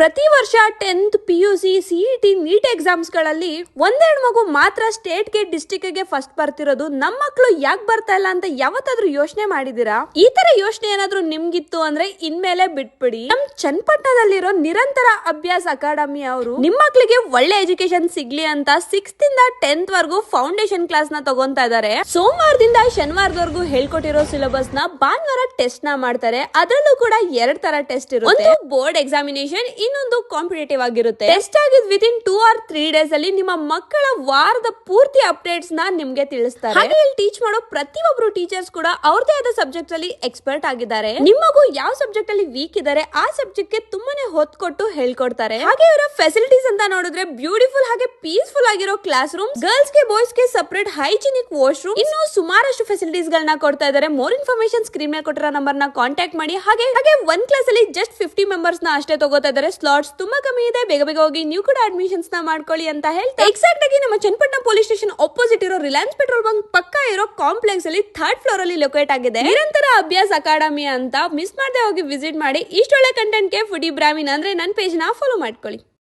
ಪ್ರತಿ ವರ್ಷ 10th PUC CET neat exams ಗಳಲ್ಲಿ ಒಂದೆರಡು ಮಗು ಮಾತ್ರ ಸ್ಟೇಟ್ ಗೆ ಡಿಸ್ಟ್ರಿಕ್ಟ್ ಗೆ ಫಸ್ಟ್ ಬರ್ತಿರೋದು. ನಮ್ಮ ಮಕ್ಕಳು ಯಾಕೆ ಬರ್ತಾ ಇಲ್ಲ ಅಂತ ಯಾವತ್ತಾದ್ರೂ ಯೋಚನೆ ಮಾಡಿದೀರಾ? ಈ ತರ ಯೋಚನೆ ಏನಾದ್ರೂ ನಿಮ್ಗಿತ್ತು ಅಂದ್ರೆ ಇನ್ಮೇಲೆ ಬಿಟ್ಬಿಡಿ. ನಮ್ ಚನ್ನಪಟ್ಟಣದಲ್ಲಿರೋ ನಿರಂತರ ಅಭ್ಯಾಸ ಅಕಾಡೆಮಿ ಅವರು ನಿಮ್ ಮಕ್ಳಿಗೆ ಒಳ್ಳೆ ಎಜುಕೇಶನ್ ಸಿಗ್ಲಿ ಅಂತ 6th ಇಂದ 10th ವರೆಗೂ ಫೌಂಡೇಶನ್ ಕ್ಲಾಸ್ ನ ತಗೊಂತಾ ಇದಾರೆ. ಸೋಮವಾರದಿಂದ ಶನಿವಾರದವರೆಗೂ ಹೇಳ್ಕೊಟ್ಟಿರೋ ಸಿಲೆಬಸ್ ನ ಭಾನುವಾರ ಟೆಸ್ಟ್ ನ ಮಾಡ್ತಾರೆ. ಅದರಲ್ಲೂ ಕೂಡ 2 ತರ ಟೆಸ್ಟ್ ಇರುತ್ತೆ. ಒಂದು ಬೋರ್ಡ್ ಎಕ್ಸಾಮಿನೇಷನ್, ಇನ್ನೊಂದು ಕಾಂಪಿಟೇಟಿವ್ ಆಗಿರುತ್ತೆ. ಟೆಸ್ಟ್ ಆಗಿದ್ ವಿತಿನ್ 2 or 3 ಡೇಸ್ ಅಲ್ಲಿ ನಿಮ್ಮ ಮಕ್ಕಳ ವಾರದ ಪೂರ್ತಿ ಅಪ್ಡೇಟ್ಸ್ ನ ನಿಮ್ಗೆ ತಿಳಿಸ್ತಾರೆ. ಹಾಗೆ ಇಲ್ಲಿ ಟೀಚ್ ಮಾಡೋ ಪ್ರತಿಯೊಬ್ರು ಟೀಚರ್ಸ್ ಕೂಡ ಅವ್ರದೇ ಆದ ಸಬ್ಜೆಕ್ಟ್ ಅಲ್ಲಿ ಎಕ್ಸ್ಪರ್ಟ್ ಆಗಿದ್ದಾರೆ. ನಿಮ್ಮ ಮಗು ಯಾವ ಸಬ್ಜೆಕ್ಟ್ ಅಲ್ಲಿ ವೀಕ್ ಇದಾರೆ ಆ ಸಬ್ಜೆಕ್ಟ್ ಗೆ ತುಂಬಾನೇ ಹೊತ್ತು ಕೊಟ್ಟು ಹೇಳ್ಕೊಡ್ತಾರೆ. ಹಾಗೆ ಇವರ ಫೆಸಿಲಿಟೀಸ್ ಅಂತ ನೋಡಿದ್ರೆ ಬ್ಯೂಟಿಫುಲ್ ಹಾಗೆ ಪೀಸ್ಫುಲ್ ಆಗಿರೋ ಕ್ಲಾಸ್ ರೂಮ್, ಗರ್ಲ್ಸ್ ಗೆ ಬಾಯ್ಸ್ ಗೆ ಸಪರೇಟ್ ಹೈಜಿನಿಕ್ ವಾಶ್ರೂಮ್, ಇನ್ನು ಸುಮಾರಷ್ಟು ಫೆಸಿಲಿಟೀಸ್ ಗಳನ್ನ ಕೊಡ್ತಾ ಇದ್ದಾರೆ. ಮೋರ್ ಇನ್ಫಾರ್ಮೇಶನ್ ಸ್ಕ್ರೀನ್ ಮೇಲೆ ಕೊಟ್ಟಿರೋ ನಂಬರ್ ನ ಕಾಂಟ್ಯಾಕ್ಟ್ ಮಾಡಿ. ಹಾಗೆ ಒಂದ್ ಕ್ಲಾಸ್ ಅಲ್ಲಿ ಜಸ್ಟ್ 50 ಮೆಂಬರ್ಸ್ ನ ಅಷ್ಟೇ ತಗೋತಾ ಇದ್ದಾರೆ. ಸ್ಲಾಟ್ಸ್ ತುಂಬಾ ಕಮ್ಮಿ ಇದೆ. ಬೇಗ ಬೇಗ ಹೋಗಿ ನೀವು ಕೂಡ ಅಡ್ಮಿಷನ್ಸ್ ನ ಮಾಡ್ಕೊಳ್ಳಿ ಅಂತ ಹೇಳ್ತಾ ಎಕ್ಸಾಕ್ಟ್ ಆಗಿ ನಮ್ಮ ಚನ್ನಪಟ್ಟಣ ಪೊಲೀಸ್ ಸ್ಟೇಷನ್ ಆಪೋಸಿಟ್ ಇರೋ ರಿಲಯನ್ಸ್ ಪೆಟ್ರೋಲ್ ಬಂಕ್ ಪಕ್ಕ ಇರೋ ಕಾಂಪ್ಲೆಕ್ಸ್ ಅಲ್ಲಿ 3rd ಫ್ಲೋರ್ ಅಲ್ಲಿ ಲೊಕೇಟ್ ಆಗಿದೆ. ನಿರಂತರ ಅಭ್ಯಾಸ ಅಕಾಡೆಮಿ ಅಂತ ಮಿಸ್ ಮಾಡದೆ ಹೋಗಿ ವಿಸಿಟ್ ಮಾಡಿ. ಇಷ್ಟೊಳ್ಳೆ ಕಂಟೆಂಟ್ ಗೆ ಫುಡಿ ಬ್ರಾಹ್ಮಿನ್ ಅಂದ್ರೆ ನನ್ನ ಪೇಜ್ ನ ಫಾಲೋ ಮಾಡ್ಕೊಳ್ಳಿ.